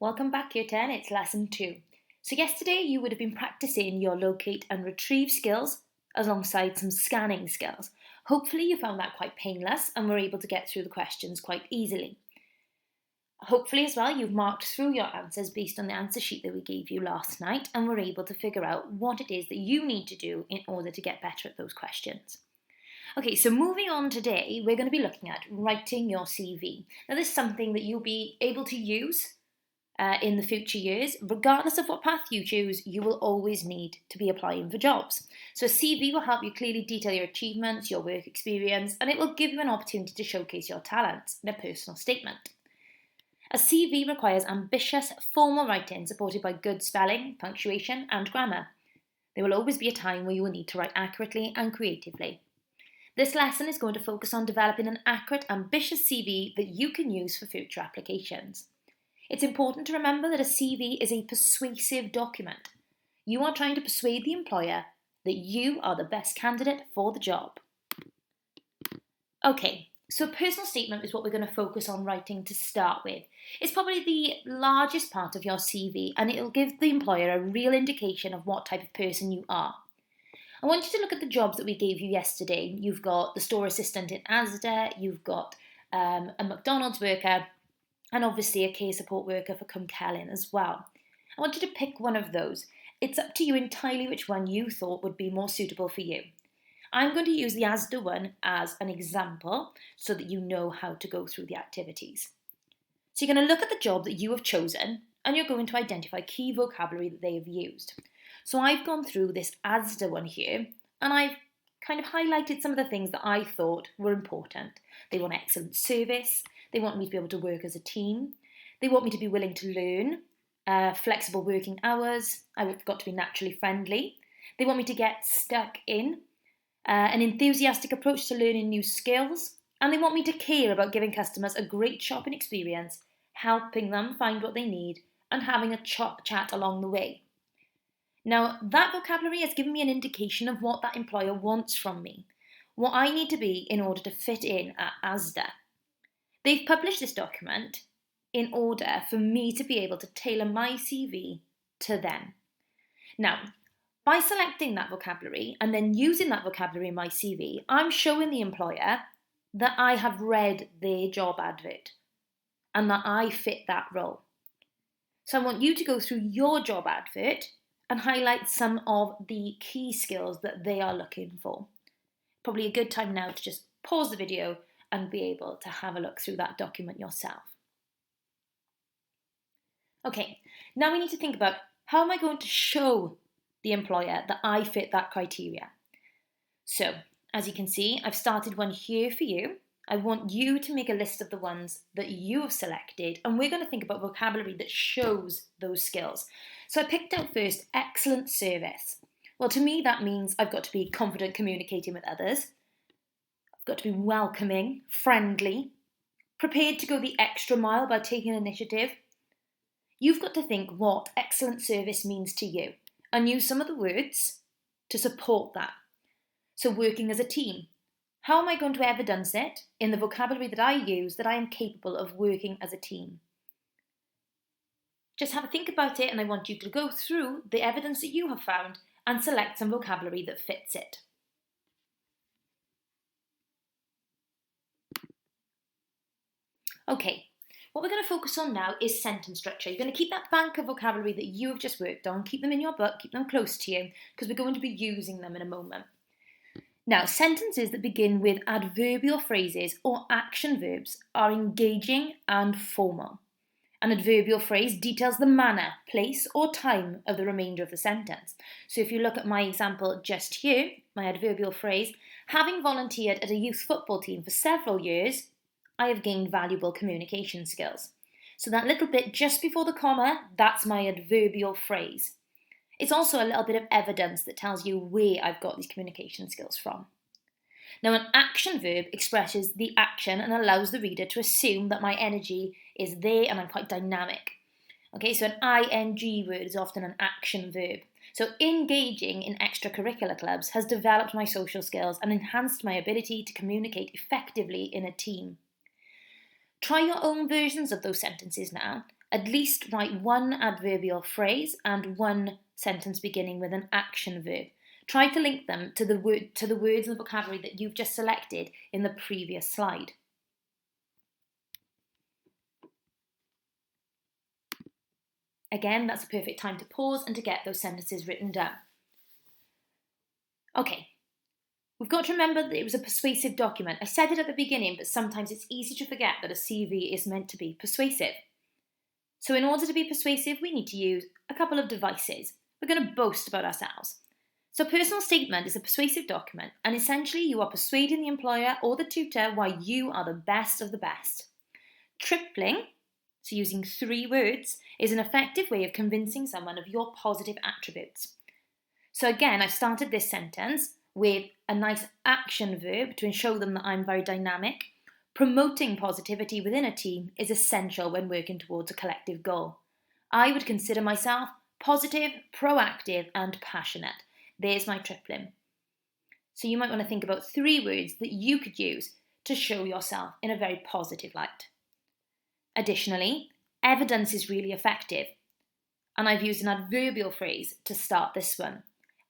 Welcome back, Year 10. It's lesson 2. So, yesterday you would have been practicing your locate and retrieve skills alongside some scanning skills. Hopefully, you found that quite painless and were able to get through the questions quite easily. Hopefully, as well, you've marked through your answers based on the answer sheet that we gave you last night and were able to figure out what it is that you need to do in order to get better at those questions. Okay, so moving on today, we're going to be looking at writing your CV. Now, this is something that you'll be able to use in the future years. Regardless of what path you choose, you will always need to be applying for jobs. So a CV will help you clearly detail your achievements, your work experience, and it will give you an opportunity to showcase your talents in a personal statement. A CV requires ambitious, formal writing supported by good spelling, punctuation, and grammar. There will always be a time where you will need to write accurately and creatively. This lesson is going to focus on developing an accurate, ambitious CV that you can use for future applications. It's important to remember that a CV is a persuasive document. You are trying to persuade the employer that you are the best candidate for the job. Okay, so a personal statement is what we're going to focus on writing to start with. It's probably the largest part of your CV and it'll give the employer a real indication of what type of person you are. I want you to look at the jobs that we gave you yesterday. You've got the store assistant in Asda, you've got a McDonald's worker, and obviously a care support worker for Cwmcelyn as well. I want you to pick one of those. It's up to you entirely which one you thought would be more suitable for you. I'm going to use the Asda one as an example so that you know how to go through the activities. So you're going to look at the job that you have chosen and you're going to identify key vocabulary that they have used. So I've gone through this Asda one here and I've kind of highlighted some of the things that I thought were important. They want excellent service. They want me to be able to work as a team. They want me to be willing to learn, flexible working hours. I've got to be naturally friendly. They want me to get stuck in, an enthusiastic approach to learning new skills. And they want me to care about giving customers a great shopping experience, helping them find what they need, and having a chat along the way. Now, that vocabulary has given me an indication of what that employer wants from me, what I need to be in order to fit in at Asda. They've published this document in order for me to be able to tailor my CV to them. Now, by selecting that vocabulary and then using that vocabulary in my CV, I'm showing the employer that I have read their job advert and that I fit that role. So I want you to go through your job advert and highlight some of the key skills that they are looking for. Probably a good time now to just pause the video and be able to have a look through that document yourself. Okay, now we need to think about how am I going to show the employer that I fit that criteria. So, as you can see, I've started one here for you. I want you to make a list of the ones that you have selected, and we're going to think about vocabulary that shows those skills. So I picked out first, excellent service. Well, to me, that means I've got to be confident communicating with others. I've got to be welcoming, friendly, prepared to go the extra mile by taking initiative. You've got to think what excellent service means to you and use some of the words to support that. So working as a team. How am I going to evidence it in the vocabulary that I use that I am capable of working as a team? Just have a think about it and I want you to go through the evidence that you have found and select some vocabulary that fits it. Okay, what we're going to focus on now is sentence structure. You're going to keep that bank of vocabulary that you have just worked on, keep them in your book, keep them close to you, because we're going to be using them in a moment. Now, sentences that begin with adverbial phrases or action verbs are engaging and formal. An adverbial phrase details the manner, place, or time of the remainder of the sentence. So if you look at my example just here, my adverbial phrase, having volunteered at a youth football team for several years, I have gained valuable communication skills. So that little bit just before the comma, that's my adverbial phrase. It's also a little bit of evidence that tells you where I've got these communication skills from. Now, an action verb expresses the action and allows the reader to assume that my energy is there and I'm quite dynamic. Okay, so an ing word is often an action verb. So engaging in extracurricular clubs has developed my social skills and enhanced my ability to communicate effectively in a team. Try your own versions of those sentences now At least write one adverbial phrase and one sentence beginning with an action verb. Try to link them to the words and the vocabulary that you've just selected in the previous slide. Again, that's a perfect time to pause and to get those sentences written down. Okay, we've got to remember that it was a persuasive document. I said it at the beginning, but sometimes it's easy to forget that a CV is meant to be persuasive. So in order to be persuasive, we need to use a couple of devices. We're going to boast about ourselves. So a personal statement is a persuasive document, and essentially you are persuading the employer or the tutor why you are the best of the best. Tripling, so using 3 words, is an effective way of convincing someone of your positive attributes. So again, I've started this sentence with a nice action verb to show them that I'm very dynamic. Promoting positivity within a team is essential when working towards a collective goal. I would consider myself positive, proactive, and passionate. There's my tripling. So you might want to think about 3 words that you could use to show yourself in a very positive light. Additionally, evidence is really effective, and I've used an adverbial phrase to start this one.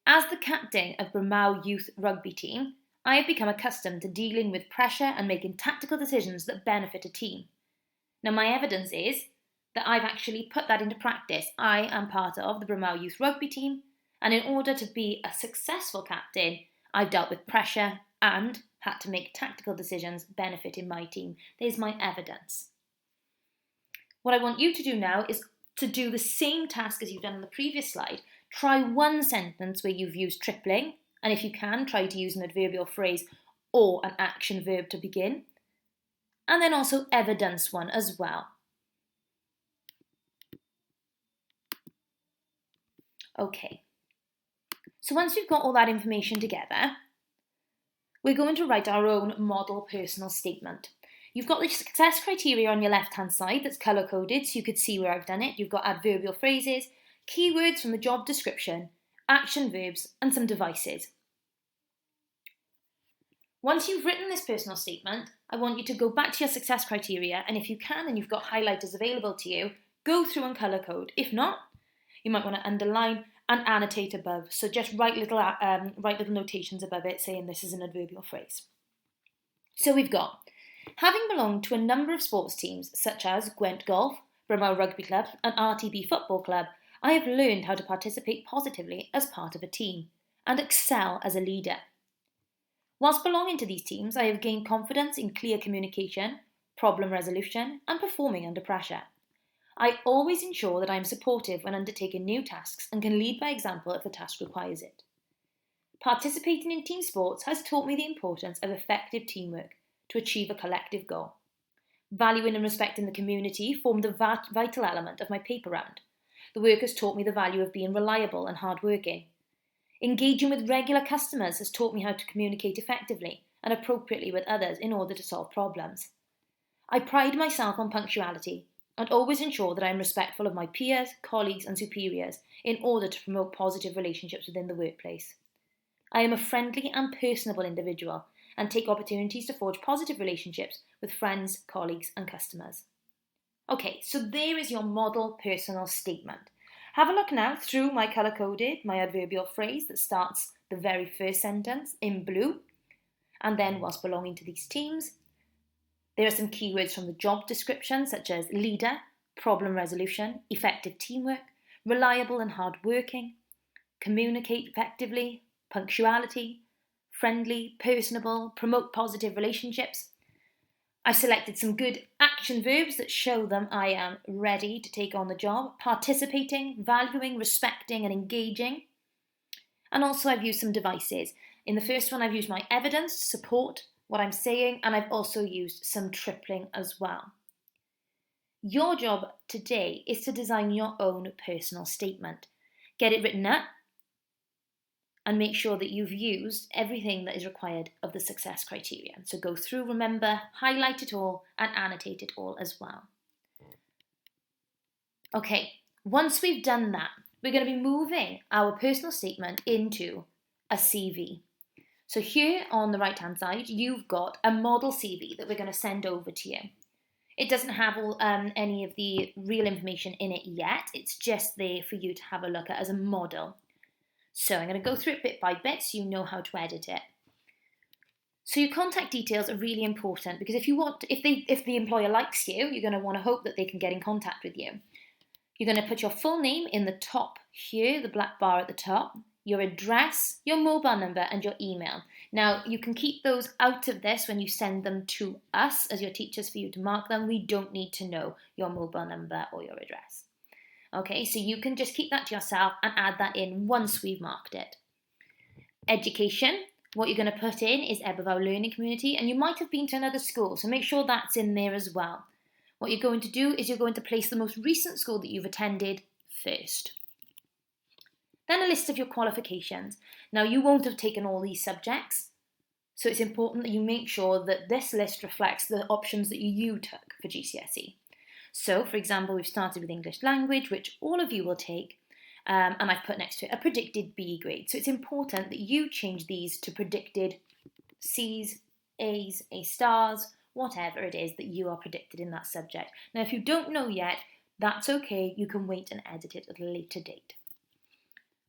As the captain of Bramall Youth Rugby Team, I have become accustomed to dealing with pressure and making tactical decisions that benefit a team. Now, my evidence is that I've actually put that into practice. I am part of the Bramall Youth Rugby Team, and in order to be a successful captain, I've dealt with pressure and had to make tactical decisions benefiting my team. There's my evidence. What I want you to do now is to do the same task as you've done on the previous slide. Try one sentence where you've used tripling, and if you can, try to use an adverbial phrase or an action verb to begin. And then also evidence one as well. Okay. So once we've got all that information together, we're going to write our own model personal statement. You've got the success criteria on your left-hand side that's colour-coded, so you could see where I've done it. You've got adverbial phrases, keywords from the job description, action verbs, and some devices. Once you've written this personal statement, I want you to go back to your success criteria, and if you can and you've got highlighters available to you, go through and colour code. If not, you might want to underline and annotate above. So just write little notations above it saying this is an adverbial phrase. So we've got, having belonged to a number of sports teams such as Gwent Golf, Bramall Rugby Club and RTB Football Club, I have learned how to participate positively as part of a team and excel as a leader. Whilst belonging to these teams, I have gained confidence in clear communication, problem resolution and performing under pressure. I always ensure that I am supportive when undertaking new tasks and can lead by example if the task requires it. Participating in team sports has taught me the importance of effective teamwork to achieve a collective goal. Valuing and respecting the community formed a vital element of my paper round. The work has taught me the value of being reliable and hardworking. Engaging with regular customers has taught me how to communicate effectively and appropriately with others in order to solve problems. I pride myself on punctuality and always ensure that I am respectful of my peers, colleagues and superiors in order to promote positive relationships within the workplace. I am a friendly and personable individual and take opportunities to forge positive relationships with friends, colleagues and customers. Okay, so there is your model personal statement. Have a look now through my colour-coded, my adverbial phrase that starts the very first sentence in blue, and then whilst belonging to these teams. There are some keywords from the job description such as leader, problem resolution, effective teamwork, reliable and hardworking, communicate effectively, punctuality, friendly, personable, promote positive relationships. I've selected some good action verbs that show them I am ready to take on the job, participating, valuing, respecting and engaging. And also I've used some devices. In the first one I've used my evidence to support what I'm saying, and I've also used some tripling as well. Your job today is to design your own personal statement. Get it written up and make sure that you've used everything that is required of the success criteria. So go through, remember, highlight it all and annotate it all as well. Okay, once we've done that, we're going to be moving our personal statement into a CV. So here on the right-hand side, you've got a model CV that we're going to send over to you. It doesn't have any of the real information in it yet. It's just there for you to have a look at as a model. So I'm going to go through it bit by bit so you know how to edit it. So your contact details are really important because if the employer likes you, you're going to want to hope that they can get in contact with you. You're going to put your full name in the top here, the black bar at the top, your address, your mobile number, and your email. Now, you can keep those out of this when you send them to us as your teachers for you to mark them. We don't need to know your mobile number or your address. Okay, so you can just keep that to yourself and add that in once we've marked it. Education, what you're going to put in is Ebervow Learning Community, and you might have been to another school, so make sure that's in there as well. What you're going to do is you're going to place the most recent school that you've attended first. Then a list of your qualifications. Now, you won't have taken all these subjects, so it's important that you make sure that this list reflects the options that you took for GCSE. So, for example, we've started with English language, which all of you will take, and I've put next to it a predicted B grade. So it's important that you change these to predicted C's, A's, A stars, whatever it is that you are predicted in that subject. Now, if you don't know yet, that's okay. You can wait and edit it at a later date.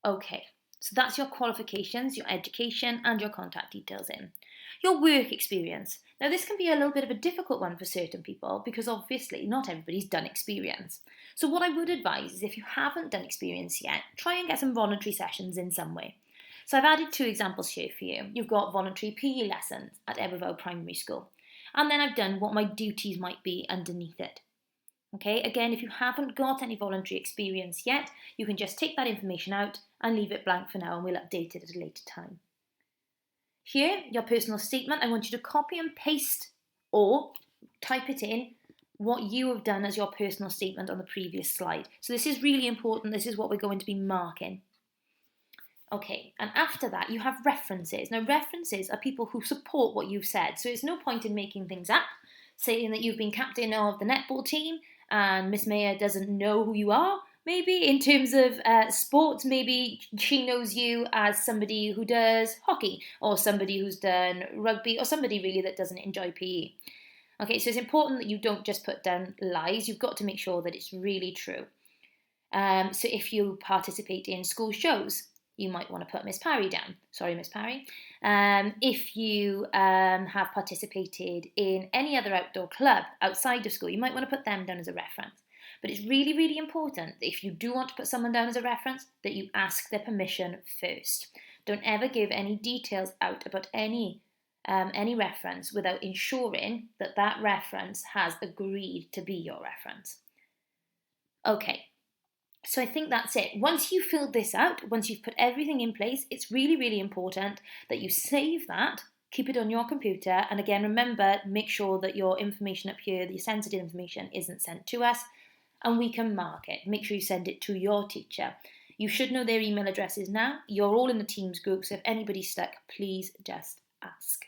Okay, so that's your qualifications, your education, and your contact details in. Your work experience. Now, this can be a little bit of a difficult one for certain people because obviously not everybody's done experience. So what I would advise is if you haven't done experience yet, try and get some voluntary sessions in some way. So I've added 2 examples here for you. You've got voluntary PE lessons at Ebervow Primary School. And then I've done what my duties might be underneath it. Okay, again, if you haven't got any voluntary experience yet, you can just take that information out and leave it blank for now, and we'll update it at a later time. Here, your personal statement, I want you to copy and paste or type it in what you have done as your personal statement on the previous slide. So this is really important. This is what we're going to be marking. Okay, and after that, you have references. Now, references are people who support what you've said. So it's no point in making things up, saying that you've been captain of the netball team and Miss Mayer doesn't know who you are. Maybe in terms of sports, maybe she knows you as somebody who does hockey or somebody who's done rugby or somebody really that doesn't enjoy PE. Okay, so it's important that you don't just put down lies. You've got to make sure that it's really true. So if you participate in school shows, you might want to put Miss Parry down. Sorry, Miss Parry. If you have participated in any other outdoor club outside of school, you might want to put them down as a reference. But it's really, really important that if you do want to put someone down as a reference, that you ask their permission first. Don't ever give any details out about any reference without ensuring that that reference has agreed to be your reference. Okay. So I think that's it. Once you've filled this out, once you've put everything in place, it's really, really important that you save that, keep it on your computer, and again, remember, make sure that your information up here, the sensitive information, isn't sent to us, and we can mark it. Make sure you send it to your teacher. You should know their email addresses now. You're all in the Teams group, so if anybody's stuck, please just ask.